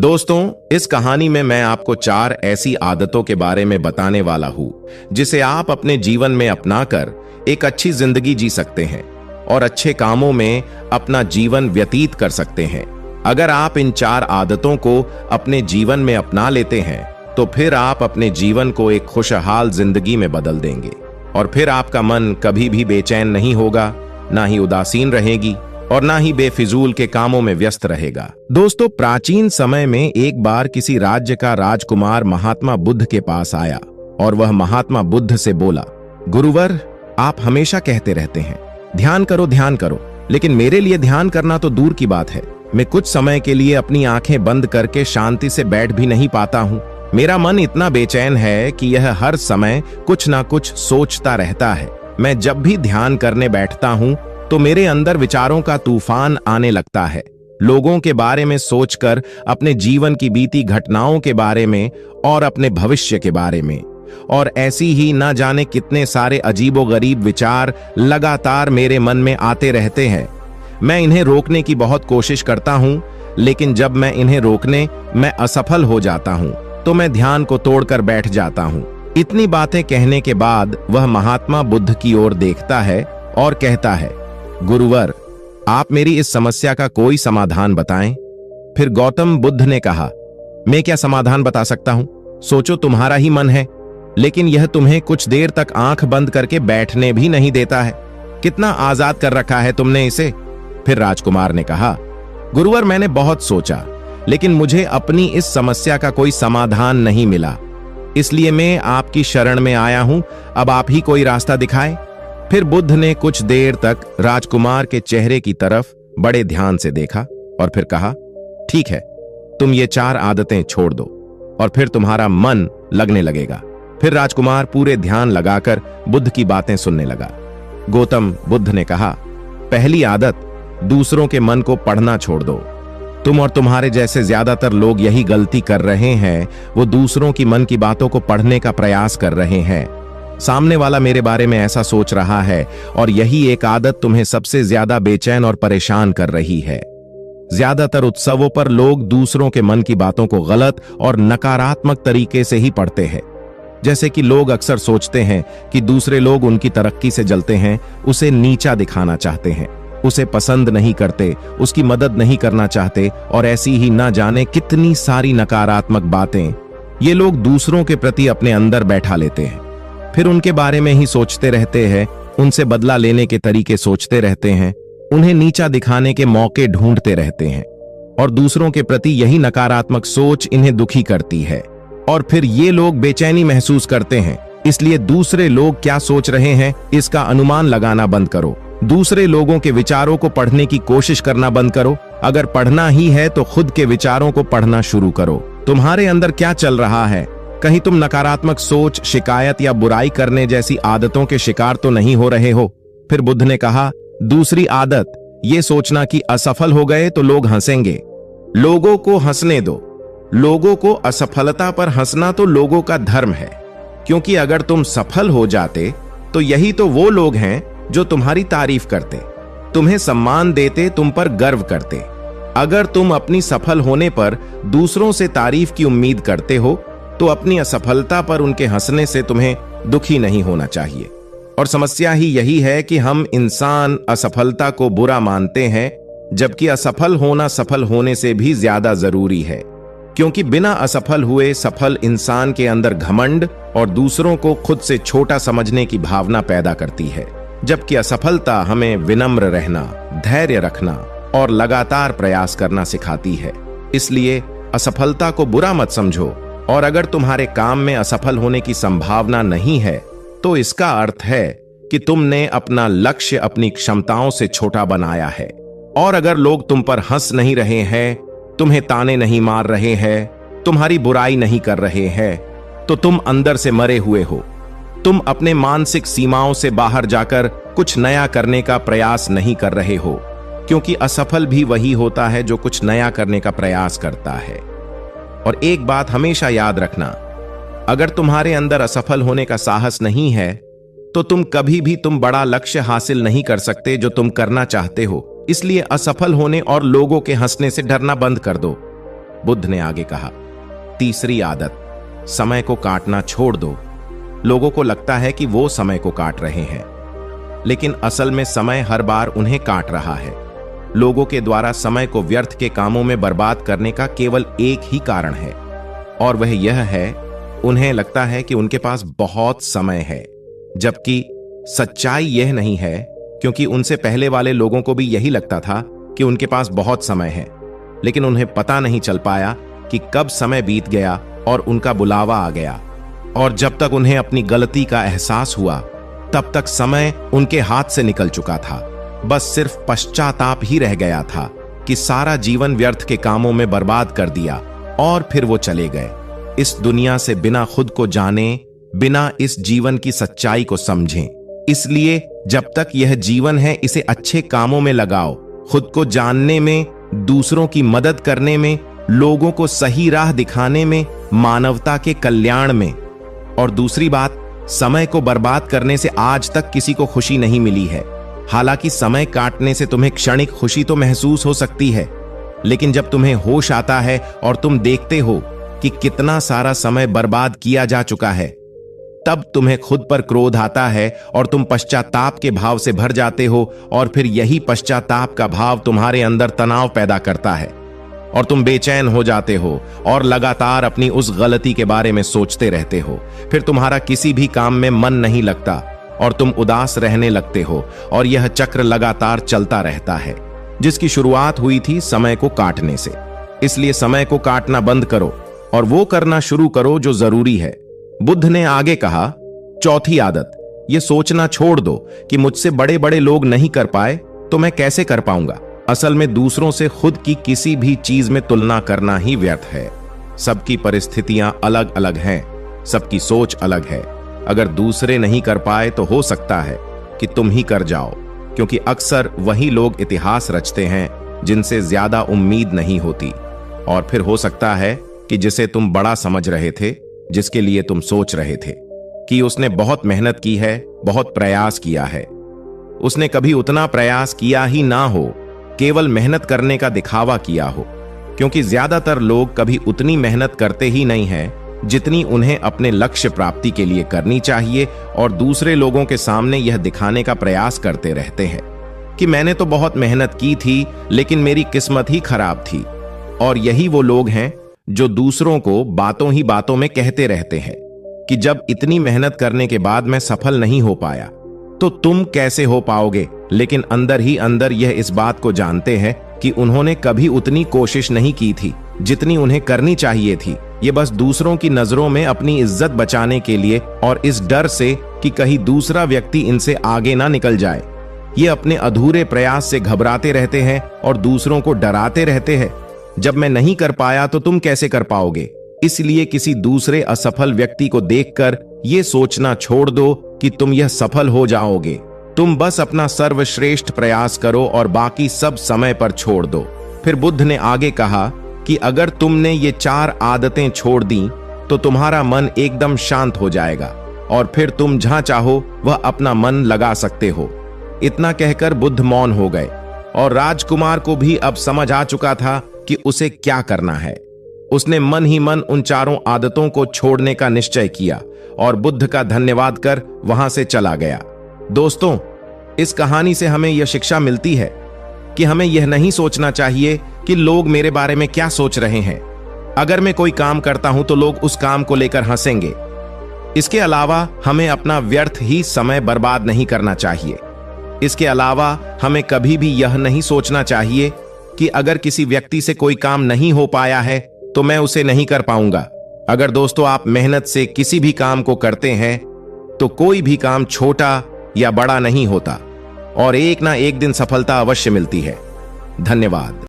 दोस्तों, इस कहानी में मैं आपको 4 ऐसी आदतों के बारे में बताने वाला हूं जिसे आप अपने जीवन में अपनाकर एक अच्छी जिंदगी जी सकते हैं और अच्छे कामों में अपना जीवन व्यतीत कर सकते हैं। अगर आप इन 4 आदतों को अपने जीवन में अपना लेते हैं तो फिर आप अपने जीवन को एक खुशहाल जिंदगी में बदल देंगे और फिर आपका मन कभी भी बेचैन नहीं होगा, ना ही उदासीन रहेगी और ना ही बेफिजूल के कामों में व्यस्त रहेगा। दोस्तों, प्राचीन समय में एक बार किसी राज्य का राजकुमार महात्मा बुद्ध के पास आया और वह महात्मा बुद्ध से बोला, गुरुवर, आप हमेशा कहते रहते हैं ध्यान करो, लेकिन मेरे लिए ध्यान करना तो दूर की बात है। मैं कुछ समय के लिए अपनी आंखें बंद करके शांति से बैठ भी नहीं पाता हूँ। मेरा मन इतना बेचैन है कि यह हर समय कुछ ना कुछ सोचता रहता है। मैं जब भी ध्यान करने बैठता हूँ तो मेरे अंदर विचारों का तूफान आने लगता है। लोगों के बारे में सोचकर, अपने जीवन की बीती घटनाओं के बारे में और अपने भविष्य के बारे में, और ऐसी ही ना जाने कितने सारे अजीबोगरीब विचार लगातार मेरे मन में आते रहते हैं। मैं इन्हें रोकने की बहुत कोशिश करता हूं, लेकिन जब मैं इन्हें रोकने में असफल हो जाता हूं तो मैं ध्यान को तोड़कर बैठ जाता हूं। इतनी बातें कहने के बाद वह महात्मा बुद्ध की ओर देखता है और कहता है, गुरुवर, आप मेरी इस समस्या का कोई समाधान बताएं। फिर गौतम बुद्ध ने कहा, मैं क्या समाधान बता सकता हूं? सोचो, तुम्हारा ही मन है, लेकिन यह तुम्हें कुछ देर तक आंख बंद करके बैठने भी नहीं देता है। कितना आजाद कर रखा है तुमने इसे। फिर राजकुमार ने कहा, गुरुवर, मैंने बहुत सोचा, लेकिन मुझे अपनी इस समस्या का कोई समाधान नहीं मिला, इसलिए मैं आपकी शरण में आया हूं। अब आप ही कोई रास्ता दिखाएं। फिर बुद्ध ने कुछ देर तक राजकुमार के चेहरे की तरफ बड़े ध्यान से देखा और फिर कहा, ठीक है, तुम ये 4 आदतें छोड़ दो और फिर तुम्हारा मन लगने लगेगा। फिर राजकुमार पूरे ध्यान लगाकर बुद्ध की बातें सुनने लगा। गौतम बुद्ध ने कहा, पहली आदत, दूसरों के मन को पढ़ना छोड़ दो। तुम और तुम्हारे जैसे ज्यादातर लोग यही गलती कर रहे हैं। वो दूसरों की मन की बातों को पढ़ने का प्रयास कर रहे हैं। सामने वाला मेरे बारे में ऐसा सोच रहा है, और यही एक आदत तुम्हें सबसे ज्यादा बेचैन और परेशान कर रही है। ज्यादातर उत्सवों पर लोग दूसरों के मन की बातों को गलत और नकारात्मक तरीके से ही पढ़ते हैं। जैसे कि लोग अक्सर सोचते हैं कि दूसरे लोग उनकी तरक्की से जलते हैं, उसे नीचा दिखाना चाहते हैं, उसे पसंद नहीं करते, उसकी मदद नहीं करना चाहते, और ऐसी ही ना जाने कितनी सारी नकारात्मक बातें ये लोग दूसरों के प्रति अपने अंदर बैठा लेते हैं। फिर उनके बारे में ही सोचते रहते हैं, उनसे बदला लेने के तरीके सोचते रहते हैं, उन्हें नीचा दिखाने के मौके ढूंढते रहते हैं, और दूसरों के प्रति यही नकारात्मक सोच इन्हें दुखी करती है। और फिर ये लोग बेचैनी महसूस करते हैं। इसलिए दूसरे लोग क्या सोच रहे हैं इसका अनुमान लगाना बंद करो। दूसरे लोगों के विचारों को पढ़ने की कोशिश करना बंद करो। अगर पढ़ना ही है तो खुद के विचारों को पढ़ना शुरू करो। तुम्हारे अंदर क्या चल रहा है? कहीं तुम नकारात्मक सोच, शिकायत या बुराई करने जैसी आदतों के शिकार तो नहीं हो रहे हो? फिर बुद्ध ने कहा, दूसरी आदत, ये सोचना कि असफल हो गए तो लोग हंसेंगे। लोगों को हंसने दो। लोगों को असफलता पर हंसना तो लोगों का धर्म है, क्योंकि अगर तुम सफल हो जाते तो यही तो वो लोग हैं जो तुम्हारी तारीफ करते, तुम्हें सम्मान देते, तुम पर गर्व करते। अगर तुम अपनी सफल होने पर दूसरों से तारीफ की उम्मीद करते हो तो अपनी असफलता पर उनके हंसने से तुम्हें दुखी नहीं होना चाहिए। और समस्या ही यही है कि हम इंसान असफलता को बुरा मानते हैं, जबकि असफल होना सफल होने से भी ज्यादा जरूरी है, क्योंकि बिना असफल हुए सफल इंसान के अंदर घमंड और दूसरों को खुद से छोटा समझने की भावना पैदा करती है, जबकि असफलता हमें विनम्र रहना, धैर्य रखना और लगातार प्रयास करना सिखाती है। इसलिए असफलता को बुरा मत समझो, और अगर तुम्हारे काम में असफल होने की संभावना नहीं है तो इसका अर्थ है कि तुमने अपना लक्ष्य अपनी क्षमताओं से छोटा बनाया है। और अगर लोग तुम पर हंस नहीं रहे हैं, तुम्हें ताने नहीं मार रहे हैं, तुम्हारी बुराई नहीं कर रहे हैं, तो तुम अंदर से मरे हुए हो। तुम अपने मानसिक सीमाओं से बाहर जाकर कुछ नया करने का प्रयास नहीं कर रहे हो, क्योंकि असफल भी वही होता है जो कुछ नया करने का प्रयास करता है। और एक बात हमेशा याद रखना, अगर तुम्हारे अंदर असफल होने का साहस नहीं है तो तुम कभी भी बड़ा लक्ष्य हासिल नहीं कर सकते जो तुम करना चाहते हो। इसलिए असफल होने और लोगों के हंसने से डरना बंद कर दो। बुद्ध ने आगे कहा, तीसरी आदत, समय को काटना छोड़ दो। लोगों को लगता है कि वो समय को काट रहे हैं, लेकिन असल में समय हर बार उन्हें काट रहा है। लोगों के द्वारा समय को व्यर्थ के कामों में बर्बाद करने का केवल एक ही कारण है, और वह यह है, उन्हें लगता है कि उनके पास बहुत समय है, जबकि सच्चाई यह नहीं है, क्योंकि उनसे पहले वाले लोगों को भी यही लगता था कि उनके पास बहुत समय है, लेकिन उन्हें पता नहीं चल पाया कि कब समय बीत गया और उनका बुलावा आ गया। और जब तक उन्हें अपनी गलती का एहसास हुआ, तब तक समय उनके हाथ से निकल चुका था। बस सिर्फ पश्चाताप ही रह गया था कि सारा जीवन व्यर्थ के कामों में बर्बाद कर दिया, और फिर वो चले गए इस दुनिया से बिना खुद को जाने, बिना इस जीवन की सच्चाई को समझें। इसलिए जब तक यह जीवन है, इसे अच्छे कामों में लगाओ, खुद को जानने में, दूसरों की मदद करने में, लोगों को सही राह दिखाने में, मानवता के कल्याण में। और दूसरी बात, समय को बर्बाद करने से आज तक किसी को खुशी नहीं मिली है। हालांकि समय काटने से तुम्हें क्षणिक खुशी तो महसूस हो सकती है, लेकिन जब तुम्हें होश आता है और तुम देखते हो कि कितना सारा समय बर्बाद किया जा चुका है, तब तुम्हें खुद पर क्रोध आता है और तुम पश्चाताप के भाव से भर जाते हो, और फिर यही पश्चाताप का भाव तुम्हारे अंदर तनाव पैदा करता है और तुम बेचैन हो जाते हो और लगातार अपनी उस गलती के बारे में सोचते रहते हो। फिर तुम्हारा किसी भी काम में मन नहीं लगता और तुम उदास रहने लगते हो, और यह चक्र लगातार चलता रहता है, जिसकी शुरुआत हुई थी समय को काटने से। इसलिए समय को काटना बंद करो और वो करना शुरू करो जो जरूरी है। बुद्ध ने आगे कहा, चौथी आदत, ये सोचना छोड़ दो कि मुझसे बड़े बड़े लोग नहीं कर पाए तो मैं कैसे कर पाऊंगा। असल में दूसरों से खुद की किसी भी चीज में तुलना करना ही व्यर्थ है। सबकी परिस्थितियां अलग अलग हैं, सबकी सोच अलग है। अगर दूसरे नहीं कर पाए तो हो सकता है कि तुम ही कर जाओ, क्योंकि अक्सर वही लोग इतिहास रचते हैं जिनसे ज्यादा उम्मीद नहीं होती। और फिर हो सकता है कि जिसे तुम बड़ा समझ रहे थे, जिसके लिए तुम सोच रहे थे कि उसने बहुत मेहनत की है, बहुत प्रयास किया है, उसने कभी उतना प्रयास किया ही ना हो, केवल मेहनत करने का दिखावा किया हो। क्योंकि ज्यादातर लोग कभी उतनी मेहनत करते ही नहीं हैं जितनी उन्हें अपने लक्ष्य प्राप्ति के लिए करनी चाहिए, और दूसरे लोगों के सामने यह दिखाने का प्रयास करते रहते हैं कि मैंने तो बहुत मेहनत की थी, लेकिन मेरी किस्मत ही खराब थी। और यही वो लोग हैं जो दूसरों को बातों ही बातों में कहते रहते हैं कि जब इतनी मेहनत करने के बाद मैं सफल नहीं हो पाया, तो तुम कैसे हो पाओगे। लेकिन अंदर ही अंदर यह इस बात को जानते हैं कि उन्होंने कभी उतनी कोशिश नहीं की थी जितनी उन्हें करनी चाहिए थी। ये बस दूसरों की नजरों में अपनी इज्जत बचाने के लिए, और इस डर से कि कहीं दूसरा व्यक्ति इनसे आगे ना निकल जाए, ये अपने अधूरे प्रयास से घबराते रहते हैं और दूसरों को डराते रहते हैं। जब मैं नहीं कर पाया तो तुम कैसे कर पाओगे। इसलिए किसी दूसरे असफल व्यक्ति को देखकर यह सोचना छोड़ दो कि तुम यह सफल हो जाओगे। तुम बस अपना सर्वश्रेष्ठ प्रयास करो और बाकी सब समय पर छोड़ दो। फिर बुद्ध ने आगे कहा कि अगर तुमने ये 4 आदतें छोड़ दी तो तुम्हारा मन एकदम शांत हो जाएगा, और फिर तुम जहां चाहो वह अपना मन लगा सकते हो। इतना कहकर बुद्ध मौन हो गए, और राजकुमार को भी अब समझ आ चुका था कि उसे क्या करना है। उसने मन ही मन उन 4 आदतों को छोड़ने का निश्चय किया और बुद्ध का धन्यवाद कर वहां से चला गया। दोस्तों, इस कहानी से हमें यह शिक्षा मिलती है कि हमें यह नहीं सोचना चाहिए कि लोग मेरे बारे में क्या सोच रहे हैं। अगर मैं कोई काम करता हूं तो लोग उस काम को लेकर हंसेंगे। इसके अलावा हमें अपना व्यर्थ ही समय बर्बाद नहीं करना चाहिए। इसके अलावा हमें कभी भी यह नहीं सोचना चाहिए कि अगर किसी व्यक्ति से कोई काम नहीं हो पाया है तो मैं उसे नहीं कर पाऊंगा। अगर दोस्तों आप मेहनत से किसी भी काम को करते हैं तो कोई भी काम छोटा या बड़ा नहीं होता, और एक ना एक दिन सफलता अवश्य मिलती है। धन्यवाद।